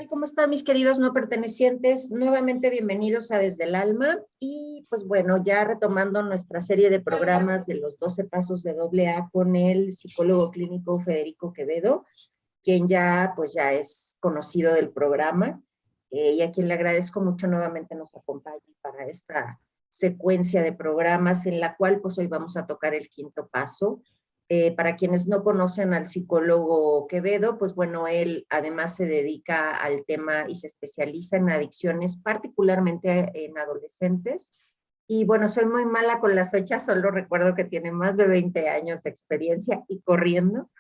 tal? ¿Cómo están mis queridos no pertenecientes? Nuevamente bienvenidos a Desde el Alma y pues bueno, ya retomando nuestra serie de programas de los 12 pasos de AA con el psicólogo clínico Federico Quevedo, quien ya pues ya es conocido del programa y a quien le agradezco mucho nuevamente nos acompañe para esta secuencia de programas en la cual pues hoy vamos a tocar el quinto paso. Para quienes no conocen al psicólogo Quevedo, pues bueno, él además se dedica al tema y se especializa en adicciones, particularmente en adolescentes. Y bueno, soy muy mala con las fechas, solo recuerdo que tiene más de 20 años de experiencia y corriendo.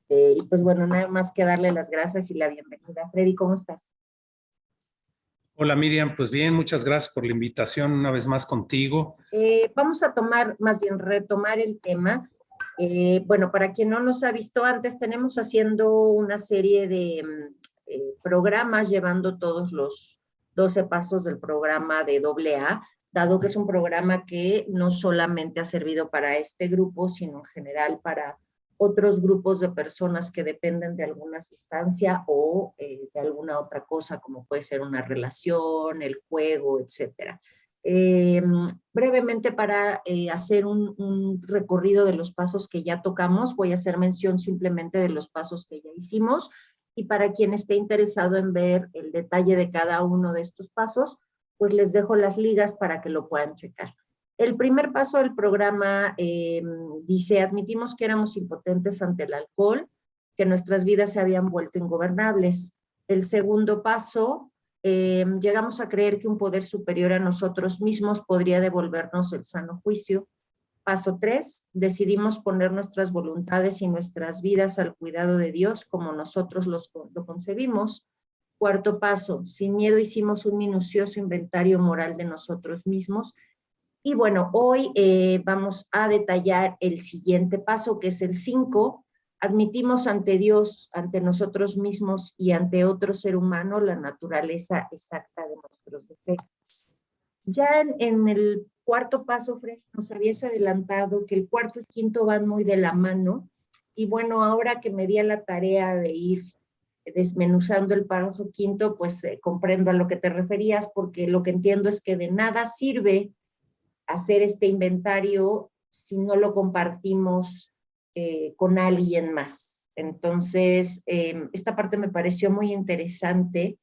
Y pues bueno, nada más que darle las gracias y la bienvenida. Freddy, ¿cómo estás? Hola Miriam, pues bien, muchas gracias por la invitación una vez más contigo. Vamos a retomar el tema. Bueno, para quien no nos ha visto antes, tenemos haciendo una serie de programas llevando todos los 12 pasos del programa de AA, dado que es un programa que no solamente ha servido para este grupo, sino en general para otros grupos de personas que dependen de alguna sustancia o de alguna otra cosa, como puede ser una relación, el juego, etcétera. Brevemente para hacer un recorrido de los pasos que ya tocamos, voy a hacer mención simplemente de los pasos que ya hicimos y para quien esté interesado en ver el detalle de cada uno de estos pasos, pues les dejo las ligas para que lo puedan checar. El primer paso del programa dice, admitimos que éramos impotentes ante el alcohol, que nuestras vidas se habían vuelto ingobernables. El segundo paso, llegamos a creer que un poder superior a nosotros mismos podría devolvernos el sano juicio. Paso 3, decidimos poner nuestras voluntades y nuestras vidas al cuidado de Dios como nosotros lo concebimos. Cuarto paso, sin miedo hicimos un minucioso inventario moral de nosotros mismos. Y bueno, hoy vamos a detallar el siguiente paso, que es el 5. Admitimos ante Dios, ante nosotros mismos y ante otro ser humano la naturaleza exacta de nuestros defectos. Ya en el cuarto paso, Fred, nos habías adelantado que el cuarto y quinto van muy de la mano. Y bueno, ahora que me di a la tarea de ir desmenuzando el paso quinto, pues comprendo a lo que te referías, porque lo que entiendo es que de nada sirve hacer este inventario si no lo compartimos con alguien más. Entonces, esta parte me pareció muy interesante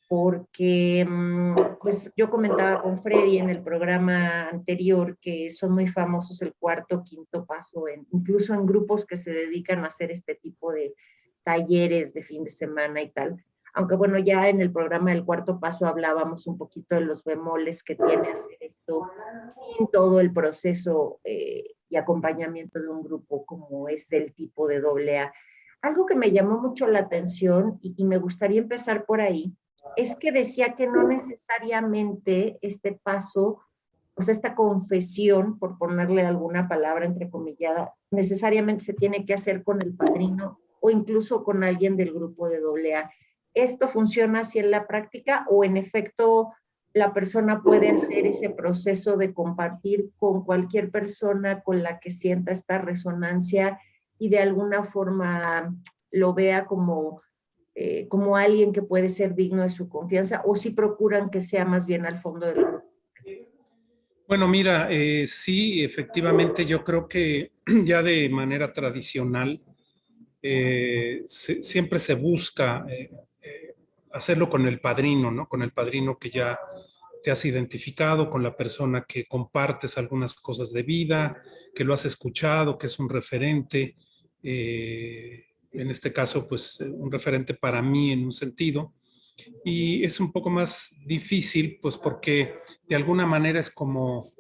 porque pues yo comentaba con Freddy en el programa anterior que son muy famosos el cuarto, quinto paso, incluso en grupos que se dedican a hacer este tipo de talleres de fin de semana y tal. Aunque bueno, ya en el programa del cuarto paso hablábamos un poquito de los bemoles que tiene hacer esto sin todo el proceso y acompañamiento de un grupo como es del tipo de AA. Algo que me llamó mucho la atención y me gustaría empezar por ahí, es que decía que no necesariamente este paso, o sea, esta confesión, por ponerle alguna palabra entrecomillada, necesariamente se tiene que hacer con el padrino o incluso con alguien del grupo de AA. ¿Esto funciona así en la práctica o en efecto la persona puede hacer ese proceso de compartir con cualquier persona con la que sienta esta resonancia y de alguna forma lo vea como alguien que puede ser digno de su confianza, o si procuran que sea más bien al fondo del grupo? Bueno, mira, sí, efectivamente yo creo que ya de manera tradicional siempre se busca hacerlo con el padrino, ¿no? Con el padrino que ya te has identificado, con la persona que compartes algunas cosas de vida, que lo has escuchado, que es un referente, en este caso, pues un referente para mí en un sentido. Y es un poco más difícil, pues porque de alguna manera es como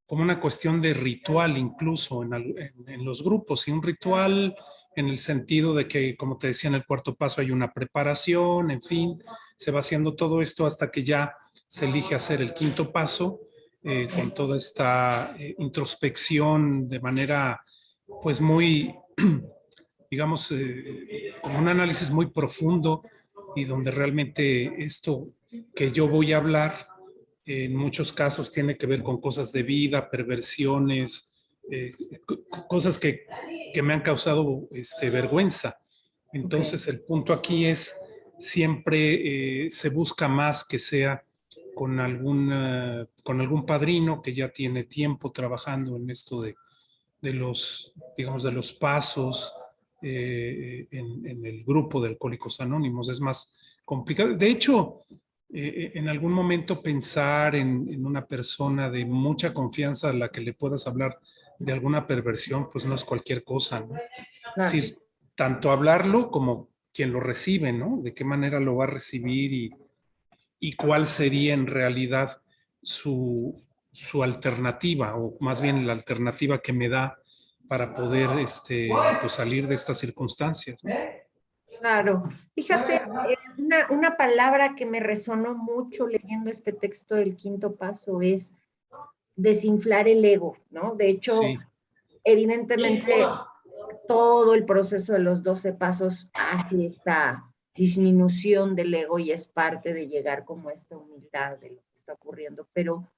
una cuestión de ritual incluso en los grupos, y un ritual en el sentido de que, como te decía, en el cuarto paso hay una preparación, en fin, se va haciendo todo esto hasta que ya se elige hacer el quinto paso, con toda esta introspección de manera, pues muy, digamos, con un análisis muy profundo y donde realmente esto que yo voy a hablar en muchos casos tiene que ver con cosas de vida, perversiones, cosas que me han causado vergüenza. Entonces, el punto aquí es siempre se busca más que sea con algún padrino que ya tiene tiempo trabajando en esto de los, digamos, de los pasos en el grupo de Alcohólicos Anónimos. Es más complicado. De hecho, en algún momento pensar en una persona de mucha confianza a la que le puedas hablar de alguna perversión, pues no es cualquier cosa, ¿no? Es Claro. decir, tanto hablarlo como quien lo recibe, ¿no? De qué manera lo va a recibir y cuál sería en realidad su alternativa, o más bien la alternativa que me da para poder pues salir de estas circunstancias, ¿no? Claro. Fíjate, una palabra que me resonó mucho leyendo este texto del quinto paso es desinflar el ego, ¿no? De hecho, Sí, evidentemente, todo el proceso de los 12 pasos hace esta disminución del ego y es parte de llegar como a esta humildad de lo que está ocurriendo. Pero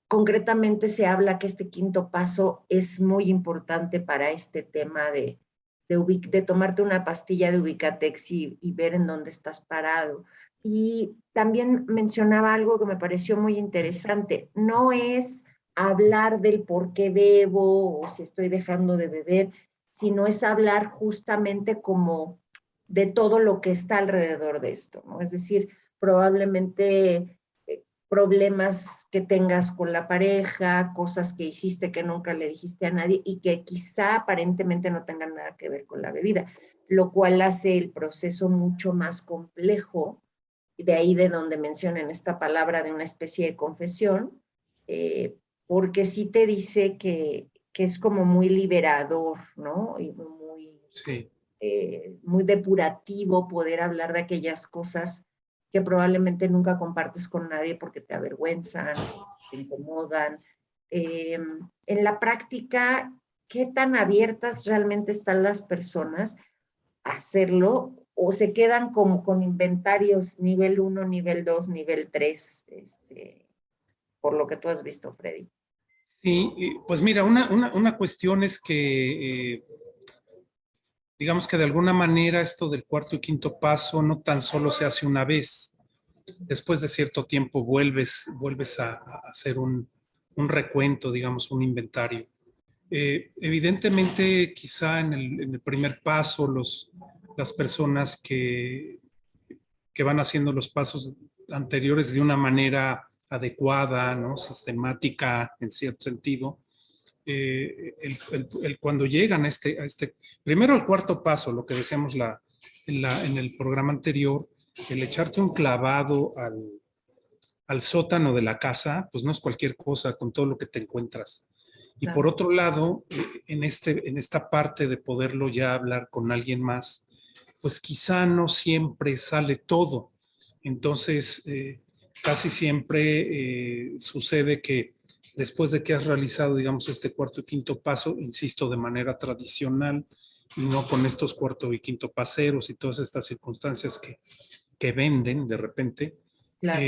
concretamente se habla que este quinto paso es muy importante para este tema de tomarte una pastilla de Ubicatex y ver en dónde estás parado. Y también mencionaba algo que me pareció muy interesante. No es hablar del por qué bebo o si estoy dejando de beber, sino es hablar justamente como de todo lo que está alrededor de esto, ¿no? Es decir, probablemente problemas que tengas con la pareja, cosas que hiciste que nunca le dijiste a nadie y que quizá aparentemente no tengan nada que ver con la bebida, lo cual hace el proceso mucho más complejo, de ahí de donde mencionan esta palabra de una especie de confesión, porque sí te dice que es como muy liberador, ¿no? Y sí. muy depurativo poder hablar de aquellas cosas que probablemente nunca compartes con nadie porque te avergüenzan, te incomodan. En la práctica, ¿qué tan abiertas realmente están las personas a hacerlo? ¿O se quedan como con inventarios nivel 1, nivel 2, nivel 3, por lo que tú has visto, Freddy? Sí, pues mira, una cuestión es que digamos que de alguna manera esto del cuarto y quinto paso no tan solo se hace una vez. Después de cierto tiempo vuelves a hacer un recuento, digamos, un inventario. Evidentemente, quizá en el primer paso, las personas que van haciendo los pasos anteriores de una manera adecuada, ¿no? Sistemática, en cierto sentido, cuando llegan primero al cuarto paso, lo que decíamos en el programa anterior, el echarte un clavado al sótano de la casa, pues no es cualquier cosa con todo lo que te encuentras. Y por Claro. otro lado, en esta parte de poderlo ya hablar con alguien más, pues quizá no siempre sale todo. Entonces, casi siempre sucede que después de que has realizado, digamos, este cuarto y quinto paso, insisto, de manera tradicional y no con estos cuarto y quinto paseros y todas estas circunstancias que venden de repente, Claro.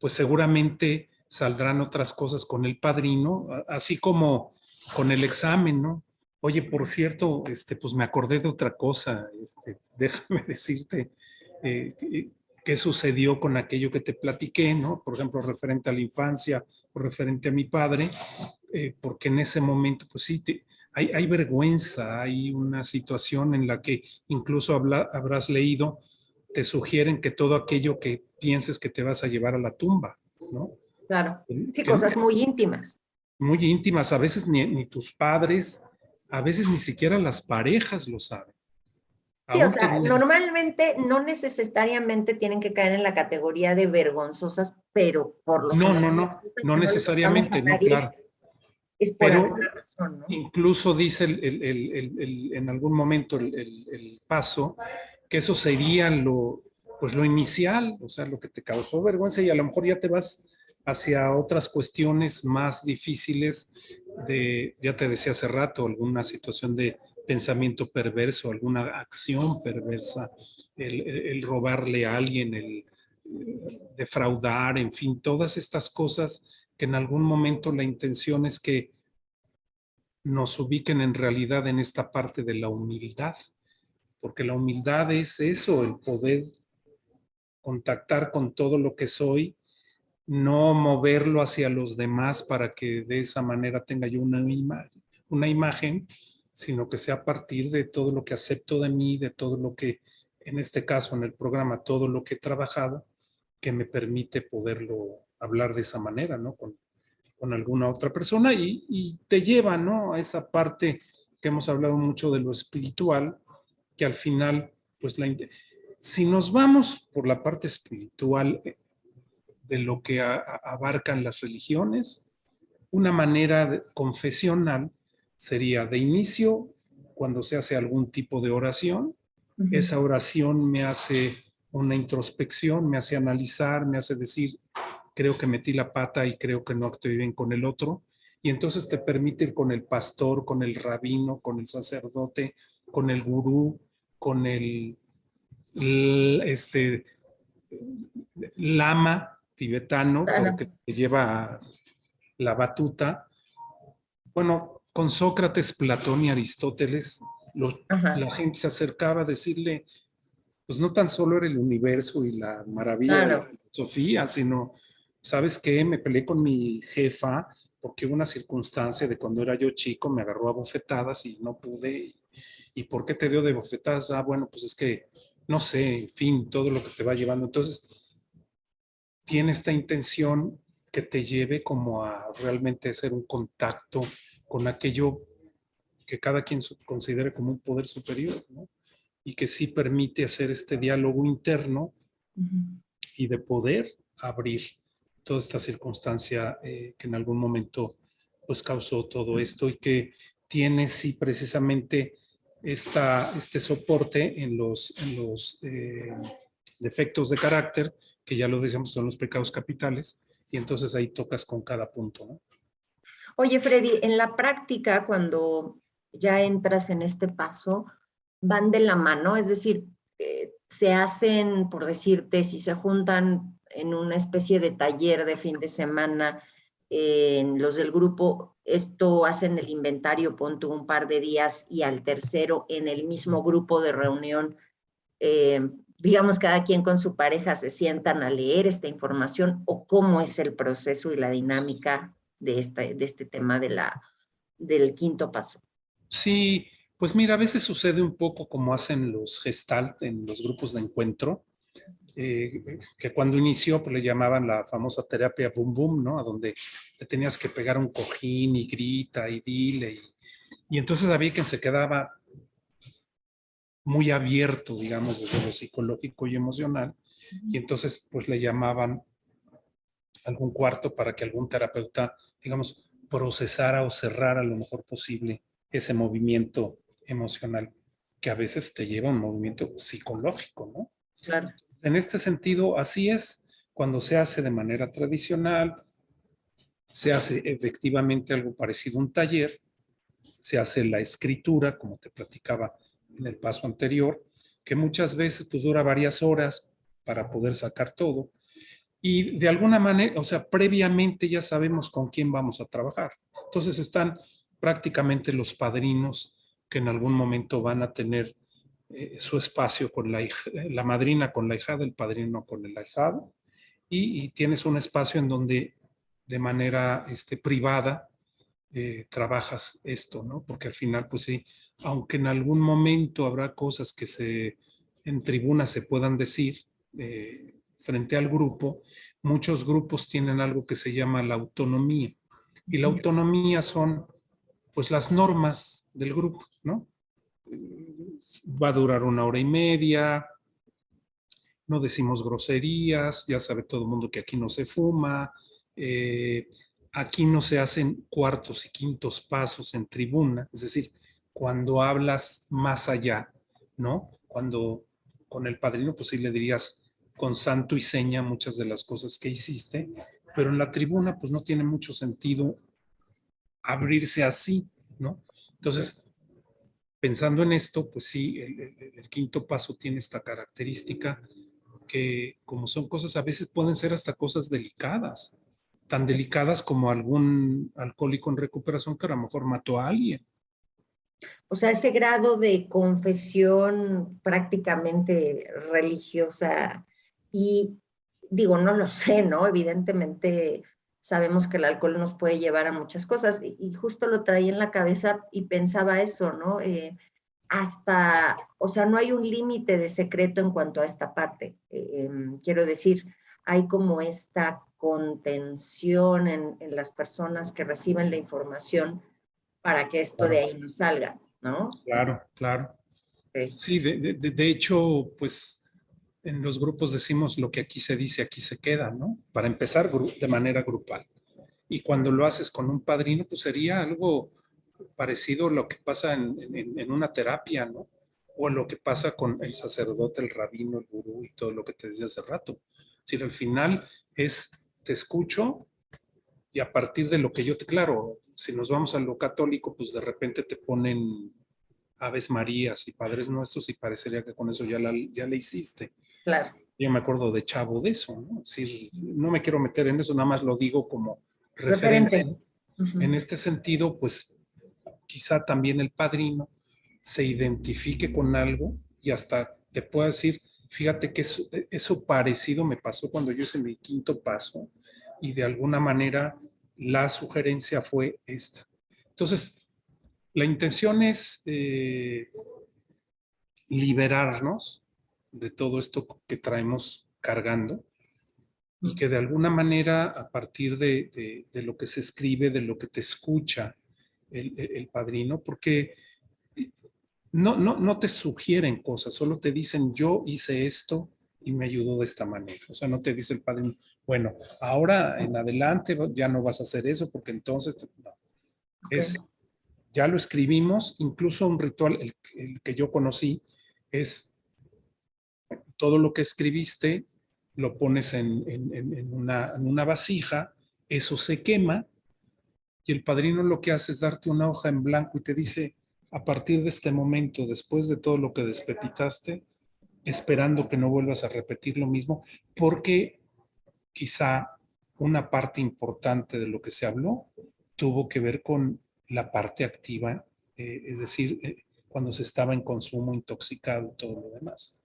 pues seguramente saldrán otras cosas con el padrino, así como con el examen, ¿no? Oye, por cierto, pues me acordé de otra cosa, déjame decirte qué sucedió con aquello que te platiqué, ¿no? Por ejemplo, referente a la infancia o referente a mi padre, porque en ese momento, pues sí, hay vergüenza, hay una situación en la que incluso habrás leído, te sugieren que todo aquello que pienses que te vas a llevar a la tumba, ¿no? Claro. Sí, Que cosas muy íntimas. muy íntimas, a veces ni tus padres, a veces ni siquiera las parejas lo saben. Sí, o Aún sea, teniendo, normalmente no necesariamente tienen que caer en la categoría de vergonzosas, pero por lo no, general no, las no, cosas no que no le contamos a necesariamente, no, nadie claro. es por Pero alguna razón, ¿no? incluso dice en algún momento el paso, que eso sería pues lo inicial, o sea, lo que te causó vergüenza y a lo mejor ya te vas hacia otras cuestiones más difíciles ya te decía hace rato, alguna situación de pensamiento perverso, alguna acción perversa, el robarle a alguien, el defraudar, en fin, todas estas cosas que en algún momento la intención es que nos ubiquen en realidad en esta parte de la humildad, porque la humildad es eso, el poder contactar con todo lo que soy, no moverlo hacia los demás para que de esa manera tenga yo una imagen, sino que sea a partir de todo lo que acepto de mí, de todo lo que, en este caso, en el programa, todo lo que he trabajado, que me permite poderlo hablar de esa manera, ¿no? Con alguna otra persona y te lleva, ¿no? A esa parte que hemos hablado mucho de lo espiritual, que al final, pues si nos vamos por la parte espiritual de lo que abarcan las religiones, una manera confesional sería de inicio, cuando se hace algún tipo de oración, esa oración me hace una introspección, me hace analizar, me hace decir, creo que metí la pata y creo que no actué bien con el otro. Y entonces te permite ir con el pastor, con el rabino, con el sacerdote, con el gurú, con el lama tibetano, Claro. porque te lleva la batuta. Bueno, con Sócrates, Platón y Aristóteles, Ajá, la gente se acercaba a decirle, pues no tan solo era el universo y la maravilla de la claro. filosofía, sino, ¿sabes qué? Me peleé con mi jefa porque una circunstancia de cuando era yo chico me agarró a bofetadas y no pude. ¿Y por qué te dio de bofetadas? Ah, bueno, pues es que, no sé, en fin, todo lo que te va llevando. Entonces, tiene esta intención que te lleve como a realmente hacer un contacto con aquello que cada quien considere como un poder superior, ¿no? Y que sí permite hacer este diálogo interno y de poder abrir toda esta circunstancia que en algún momento pues causó todo esto y que tiene sí precisamente este soporte en los defectos de carácter, que ya lo decíamos, son los pecados capitales, y entonces ahí tocas con cada punto, ¿no? Oye, Freddy, en la práctica, cuando ya entras en este paso, van de la mano, es decir, se hacen, por decirte, si se juntan en una especie de taller de fin de semana, en los del grupo, esto hacen el inventario, pon tú un par de días y al tercero en el mismo grupo de reunión, eh, digamos, cada quien con su pareja se sientan a leer esta información o cómo es el proceso y la dinámica de este tema del quinto paso. Sí, pues mira, a veces sucede un poco como hacen los Gestalt en los grupos de encuentro, que cuando inició pues le llamaban la famosa terapia boom boom, ¿no? A donde le tenías que pegar un cojín y grita y dile. Y entonces había quien se quedaba muy abierto, digamos, desde lo psicológico y emocional. Y entonces pues le llamaban algún cuarto para que algún terapeuta, digamos, procesara o cerrara lo mejor posible ese movimiento emocional que a veces te lleva a un movimiento psicológico, ¿no? Claro. En este sentido, así es, cuando se hace de manera tradicional, se hace efectivamente algo parecido a un taller, se hace la escritura, como te platicaba en el paso anterior, que muchas veces pues dura varias horas para poder sacar todo. Y de alguna manera, o sea, previamente ya sabemos con quién vamos a trabajar. Entonces están prácticamente los padrinos que en algún momento van a tener su espacio con la madrina con la hijada, el padrino con el ahijado, y tienes un espacio en donde de manera privada trabajas esto, ¿no? Porque al final, pues sí, aunque en algún momento habrá cosas que en tribuna se puedan decir frente al grupo, muchos grupos tienen algo que se llama la autonomía. Y la autonomía son, pues, las normas del grupo, ¿no? Va a durar 1 hora y media, no decimos groserías, ya sabe todo el mundo que aquí no se fuma, eh, aquí no se hacen cuartos y quintos pasos en tribuna, es decir, cuando hablas más allá, ¿no? Cuando con el padrino, pues sí le dirías con santo y seña muchas de las cosas que hiciste, pero en la tribuna, pues no tiene mucho sentido abrirse así, ¿no? Entonces, pensando en esto, pues sí, el quinto paso tiene esta característica que como son cosas, a veces pueden ser hasta cosas delicadas, tan delicadas como algún alcohólico en recuperación que a lo mejor mató a alguien, O sea, ese grado de confesión prácticamente religiosa y digo, no lo sé, ¿no? Evidentemente sabemos que el alcohol nos puede llevar a muchas cosas y justo lo traía en la cabeza y pensaba eso, ¿no? Hasta, o sea, no hay un límite de secreto en cuanto a esta parte. Quiero decir, hay como esta contención en las personas que reciben la información para que esto de Claro, ahí no salga, ¿no? claro, claro. Ok. Sí, de hecho, pues en los grupos decimos lo que aquí se dice, aquí se queda, ¿no? Para empezar de manera grupal. Y cuando lo haces con un padrino, pues sería algo parecido a lo que pasa en una terapia, ¿no? O a lo que pasa con el sacerdote, el rabino, el gurú y todo lo que te decía hace rato. Es decir, al final es, te escucho y a partir de lo que yo te, claro, si nos vamos a lo católico, pues de repente te ponen Aves Marías y Padres Nuestros y parecería que con eso ya la hiciste. Claro. Yo me acuerdo de chavo de eso, ¿no? Es decir, no me quiero meter en eso, nada más lo digo como Referente. referencia. En este sentido, pues quizá también el padrino se identifique con algo y hasta te pueda decir, fíjate que eso parecido me pasó cuando yo hice mi quinto paso y de alguna manera la sugerencia fue esta. Entonces, la intención es liberarnos de todo esto que traemos cargando y que de alguna manera a partir de lo que se escribe, de lo que te escucha el padrino, porque no te sugieren cosas, solo te dicen yo hice esto y me ayudó de esta manera. O sea, no te dice el padrino, bueno, ahora en adelante ya no vas a hacer eso porque entonces, no. Ok. Es, ya lo escribimos, incluso un ritual, el que yo conocí, es todo lo que escribiste, lo pones en una vasija, eso se quema y el padrino lo que hace es darte una hoja en blanco y te dice, a partir de este momento, después de todo lo que despepitaste, esperando que no vuelvas a repetir lo mismo, porque quizá una parte importante de lo que se habló tuvo que ver con la parte activa, es decir, cuando se estaba en consumo intoxicado y todo lo demás.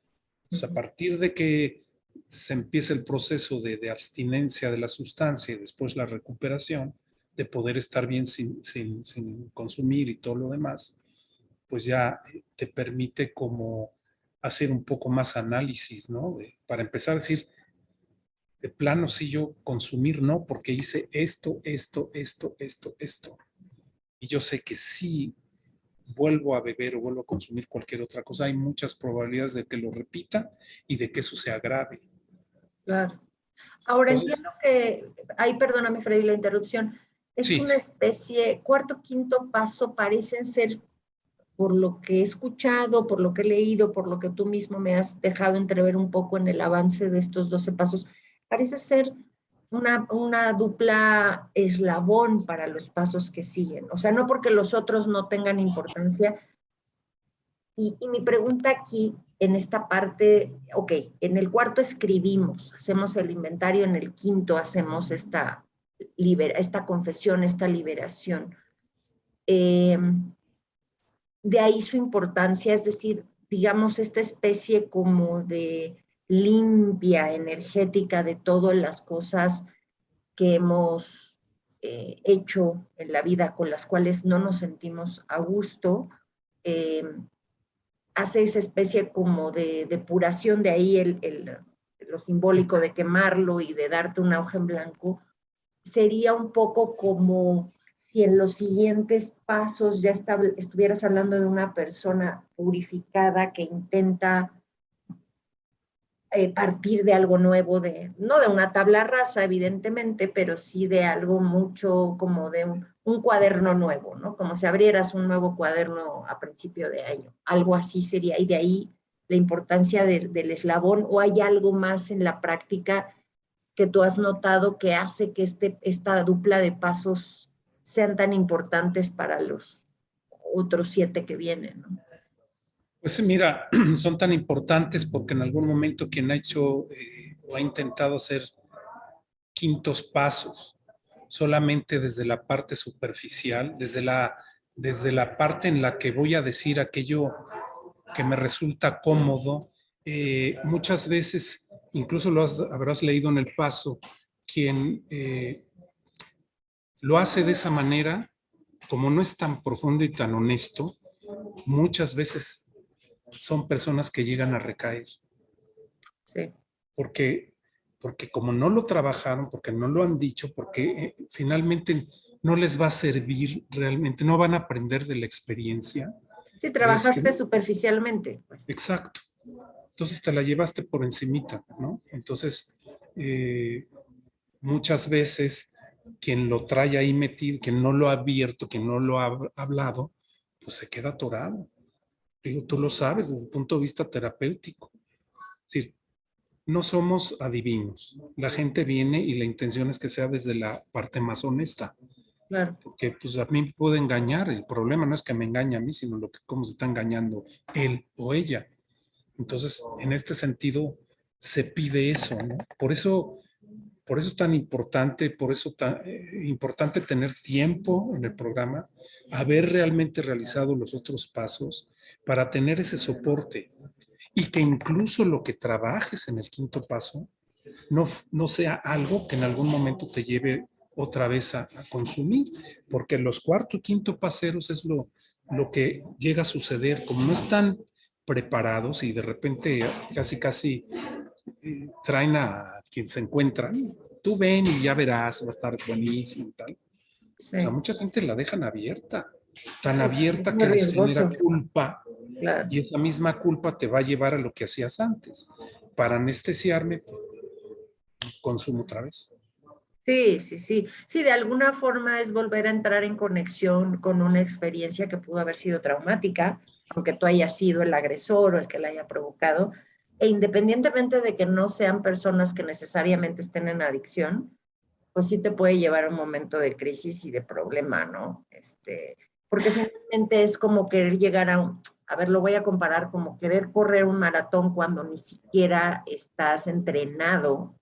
Entonces, a partir de que se empieza el proceso de abstinencia de la sustancia y después la recuperación, de poder estar bien sin consumir y todo lo demás, pues ya te permite como hacer un poco más análisis, ¿no? Para empezar a decir, de plano, sí yo consumir, no, porque hice esto. Y yo sé que sí vuelvo a beber o vuelvo a consumir cualquier otra cosa, hay muchas probabilidades de que lo repita y de que eso se agrave. Claro. Ahora Entonces, entiendo que, ay, perdóname, Freddy, la interrupción. Es sí, una especie, cuarto, quinto paso, parecen ser, por lo que he escuchado, por lo que he leído, por lo que tú mismo me has dejado entrever un poco en el avance de estos 12 pasos, parece ser una dupla eslabón para los pasos que siguen. O sea, no porque los otros no tengan importancia. Y mi pregunta aquí, en esta parte, ok, en el cuarto escribimos, hacemos el inventario, en el quinto hacemos esta confesión, esta liberación. Eh, de ahí su importancia, es decir, digamos, esta especie como de limpia energética de todas las cosas que hemos hecho en la vida con las cuales no nos sentimos a gusto, eh, hace esa especie como de depuración, de ahí lo simbólico de quemarlo y de darte una hoja en blanco, sería un poco como si en los siguientes pasos ya estuvieras hablando de una persona purificada que intenta partir de algo nuevo, no de una tabla rasa, evidentemente, pero sí de algo mucho como de un cuaderno nuevo, ¿no? Como si abrieras un nuevo cuaderno a principio de año. Algo así sería, y de ahí la importancia del eslabón, o hay algo más en la práctica que tú has notado que hace que esta dupla de pasos sean tan importantes para los otros 7 que vienen, ¿no? pues mira, son tan importantes porque en algún momento quien ha hecho o ha intentado hacer quintos pasos solamente desde la parte superficial, desde la desde la parte en la que voy a decir aquello que me resulta cómodo. Muchas veces, incluso habrás leído en el paso, quien lo hace de esa manera, como no es tan profundo y tan honesto, muchas veces son personas que llegan a recaer. Sí. Porque, porque como no lo trabajaron, porque no lo han dicho, porque finalmente no les va a servir realmente, no van a aprender de la experiencia. Sí, trabajaste superficialmente, pues. Exacto. Entonces te la llevaste por encimita, ¿no? Entonces, muchas veces quien lo trae ahí metido, quien no lo ha abierto, quien no lo ha hablado, pues se queda atorado. Digo, tú lo sabes desde el punto de vista terapéutico. Es decir, no somos adivinos. La gente viene y la intención es que sea desde la parte más honesta. Claro. Porque pues a mí me puede engañar. El problema no es que me engañe a mí, sino cómo se está engañando él o ella. Entonces, en este sentido, se pide eso, ¿no? Por eso es tan importante, por eso tan importante tener tiempo en el programa, haber realmente realizado los otros pasos para tener ese soporte y que incluso lo que trabajes en el quinto paso no sea algo que en algún momento te lleve otra vez a consumir, porque los cuarto y quinto paseros es lo que llega a suceder, como no están preparados y de repente casi traen a quien se encuentran, tú ven y ya verás, va a estar buenísimo y tal. Sí. O sea, mucha gente la dejan abierta, tan Es abierta muy que les genera riesgoso. culpa, Claro. y esa misma culpa te va a llevar a lo que hacías antes. Para anestesiarme, pues, consumo otra vez. Sí, sí, sí. Sí, de alguna forma es volver a entrar en conexión con una experiencia que pudo haber sido traumática, aunque tú hayas sido el agresor o el que la haya provocado, e independientemente de que no sean personas que necesariamente estén en adicción, pues sí te puede llevar a un momento de crisis y de problema, ¿no? Porque finalmente es como querer llegar a ver, lo voy a comparar como querer correr un maratón cuando ni siquiera estás entrenado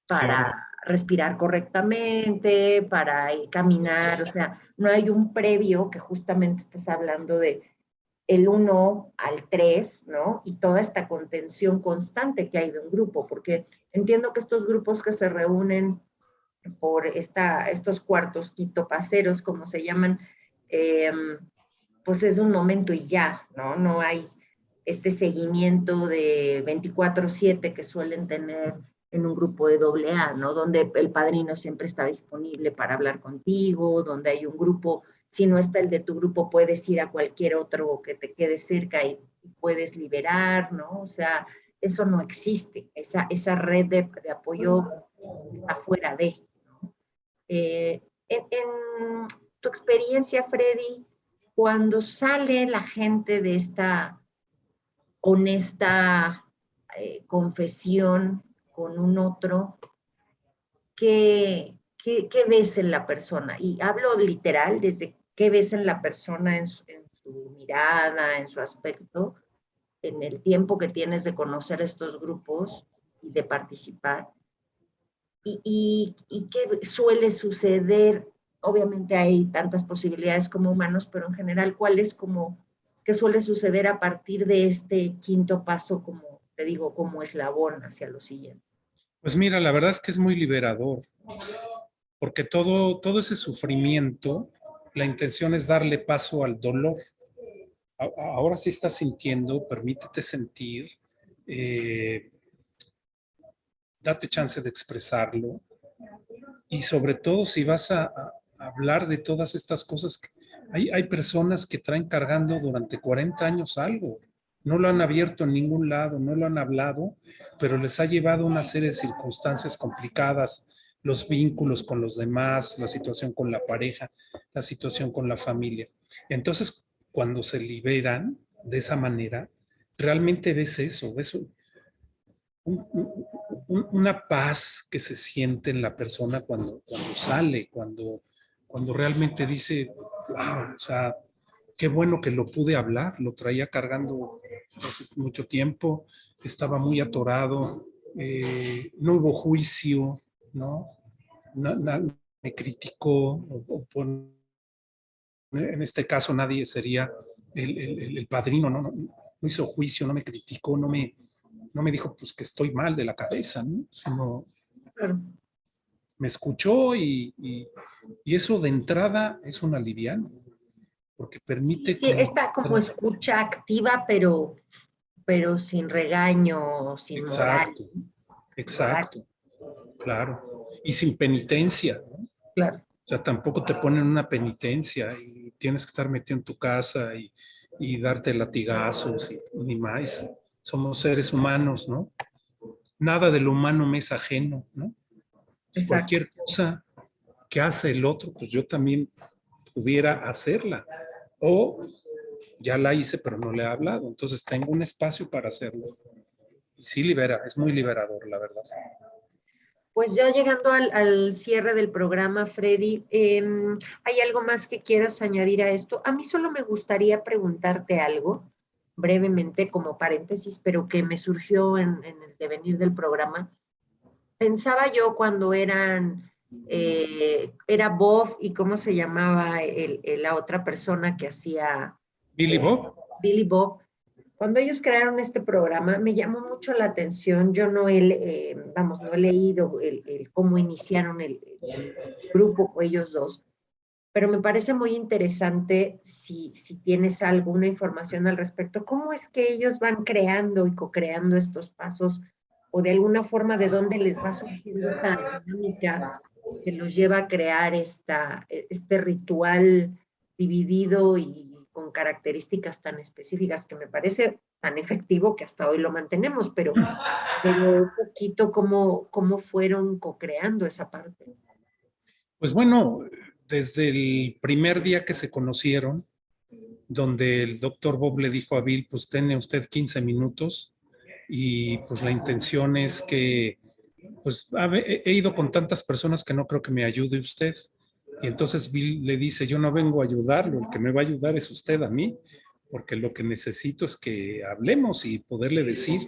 para Claro. respirar correctamente, para caminar, o sea, no hay un previo que justamente estás hablando de el 1 al 3, ¿no? Y toda esta contención constante que hay de un grupo, porque entiendo que estos grupos que se reúnen por estos cuartos quitopaceros, como se llaman, eh, pues es un momento y ya, ¿no? No hay este seguimiento de 24/7 que suelen tener en un grupo de AA, ¿no? Donde el padrino siempre está disponible para hablar contigo, donde hay un grupo, si no está el de tu grupo, puedes ir a cualquier otro que te quede cerca y puedes liberar, ¿no? O sea, eso no existe, esa red de apoyo está fuera de. En tu experiencia, Freddy, cuando sale la gente de esta honesta confesión con un otro, ¿qué ves en la persona? Y hablo literal, desde qué ves en la persona, en su mirada, en su aspecto, en el tiempo que tienes de conocer estos grupos y de participar. ¿Y qué suele suceder? Obviamente hay tantas posibilidades como humanos, pero en general, ¿cuál es como qué suele suceder a partir de este quinto paso, como te digo, como eslabón hacia lo siguiente? Pues mira, la verdad es que es muy liberador, porque todo ese sufrimiento, la intención es darle paso al dolor. Ahora sí estás sintiendo, permítete sentir, eh, date chance de expresarlo, y sobre todo si vas a hablar de todas estas cosas, hay personas que traen cargando durante 40 años algo, no lo han abierto en ningún lado, no lo han hablado, pero les ha llevado una serie de circunstancias complicadas, los vínculos con los demás, la situación con la pareja, la situación con la familia. Entonces, cuando se liberan de esa manera, realmente ves eso, ves una paz que se siente en la persona cuando sale, cuando realmente dice, wow, o sea, qué bueno que lo pude hablar, lo traía cargando hace mucho tiempo, estaba muy atorado, no hubo juicio, ¿no? Me criticó o en este caso nadie sería el padrino, no hizo juicio, no me criticó, no me dijo pues que estoy mal de la cabeza, ¿no? Sino Claro. me escuchó y eso de entrada es un aliviano, porque Sí, permite sí, está como conectar. escucha activa, pero sin regaño, sin moral. Exacto, Moral, exacto, claro. Y sin penitencia, ¿no? claro. O sea, tampoco te ponen una penitencia y tienes que estar metido en tu casa y darte latigazos y ni más. Somos seres humanos, ¿no? Nada de lo humano me es ajeno, ¿no? Pues Exacto. cualquier cosa que hace el otro, pues yo también pudiera hacerla. O ya la hice, pero no le he hablado. Entonces tengo un espacio para hacerlo. Y sí libera, es muy liberador, la verdad. Pues ya llegando al cierre del programa, Freddy, ¿hay algo más que quieras añadir a esto? A mí solo me gustaría preguntarte algo, brevemente, como paréntesis, pero que me surgió en el devenir del programa. Pensaba yo cuando era Bob y cómo se llamaba la otra persona que hacía Billy eh, Bob, Billy Bob. Cuando ellos crearon este programa, me llamó mucho la atención. Yo no vamos, no he leído cómo iniciaron el grupo o ellos dos, pero me parece muy interesante si tienes alguna información al respecto. ¿Cómo es que ellos van creando y co-creando estos pasos o de alguna forma de dónde les va surgiendo esta dinámica que los lleva a crear este ritual dividido y con características tan específicas que me parece tan efectivo que hasta hoy lo mantenemos, pero un poquito cómo fueron co-creando esa parte. pues bueno, desde el primer día que se conocieron, donde el doctor Bob le dijo a Bill, pues tiene usted 15 minutos y pues la intención es que, pues he ido con tantas personas que no creo que me ayude usted. Y entonces Bill le dice, yo no vengo a ayudarlo, el que me va a ayudar es usted a mí, porque lo que necesito es que hablemos y poderle decir.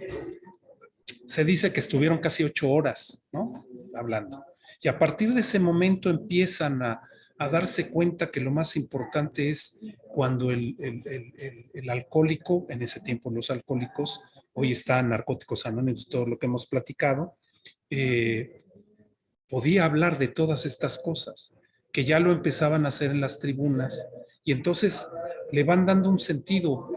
Se dice que estuvieron casi 8 horas, ¿no? Hablando. Y a partir de ese momento empiezan a darse cuenta que lo más importante es cuando el alcohólico, en ese tiempo los alcohólicos, hoy están Narcóticos Anónimos, todo lo que hemos platicado, eh, podía hablar de todas estas cosas, que ya lo empezaban a hacer en las tribunas, y entonces le van dando un sentido.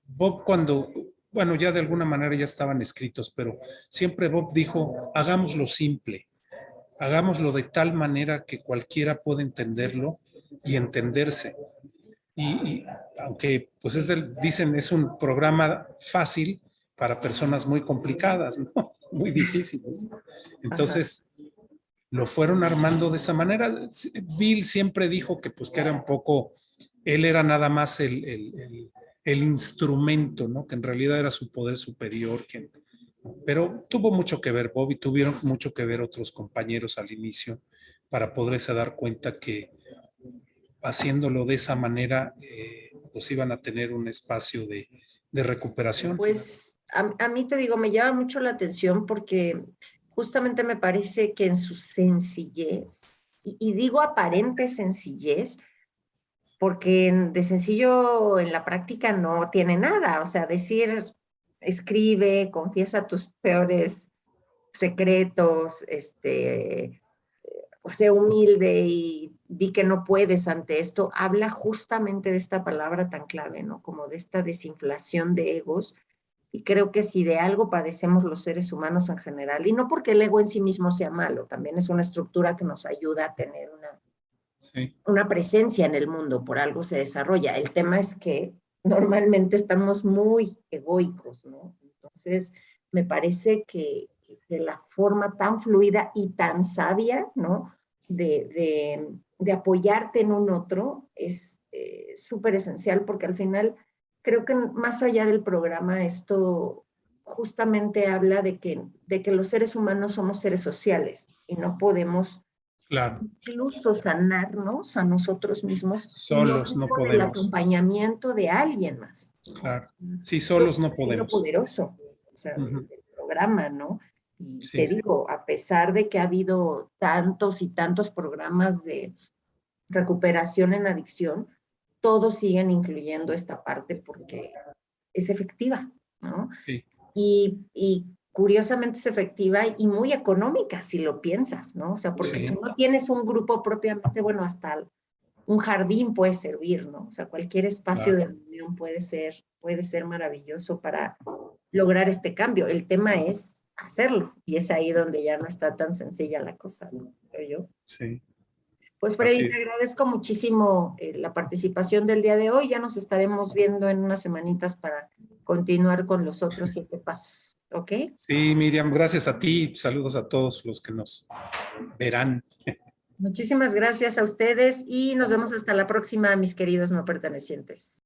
Bob cuando, bueno, ya de alguna manera ya estaban escritos, pero siempre Bob dijo, hagámoslo simple, hagámoslo de tal manera que cualquiera pueda entenderlo y entenderse. Y aunque, pues dicen, es un programa fácil para personas muy complicadas, ¿no? Muy difíciles. Ajá. Entonces, lo fueron armando de esa manera. Bill siempre dijo que pues que era un poco, él era nada más el instrumento, ¿no? Que en realidad era su poder superior, pero tuvo mucho que ver Bob y tuvieron mucho que ver otros compañeros al inicio para poderse dar cuenta que haciéndolo de esa manera, pues iban a tener un espacio de recuperación. Pues a mí te digo, me llama mucho la atención porque justamente me parece que en su sencillez, y digo aparente sencillez, porque de sencillo en la práctica no tiene nada, o sea, decir, escribe, confiesa tus peores secretos, o sea humilde y di que no puedes ante esto, habla justamente de esta palabra tan clave, ¿no? Como de esta desinflación de egos. Y creo que si de algo padecemos los seres humanos en general, y no porque el ego en sí mismo sea malo, también es una estructura que nos ayuda a tener Sí, una presencia en el mundo, por algo se desarrolla. El tema es que normalmente estamos muy egoicos, ¿no? Entonces, me parece que la forma tan fluida y tan sabia, ¿no? De apoyarte en un otro es súper esencial porque al final creo que más allá del programa esto justamente habla de que los seres humanos somos seres sociales y no podemos claro, incluso sanarnos a nosotros mismos si no solos es no con el podemos, acompañamiento de alguien más, ¿no? claro. Sí, Creo solos no que es lo podemos. poderoso, o sea, Ujú. del programa, ¿no? Y te Sí, digo, a pesar de que ha habido tantos y tantos programas de recuperación en adicción, todos siguen incluyendo esta parte porque es efectiva, ¿no? Sí, Y curiosamente es efectiva y muy económica si lo piensas, ¿no? O sea, porque si sí, no tienes un grupo propiamente, bueno, hasta un jardín puede servir, ¿no? O sea, cualquier espacio claro, de reunión puede ser maravilloso para lograr este cambio. El tema es hacerlo y es ahí donde ya no está tan sencilla la cosa, ¿no? Creo yo. sí, Pues así Freddy, te es. agradezco muchísimo la participación del día de hoy. Ya nos estaremos viendo en unas semanitas para continuar con los otros 7 pasos. ¿Ok? Sí, Miriam, gracias a ti. Saludos a todos los que nos verán. Muchísimas gracias a ustedes y nos vemos hasta la próxima, mis queridos no pertenecientes.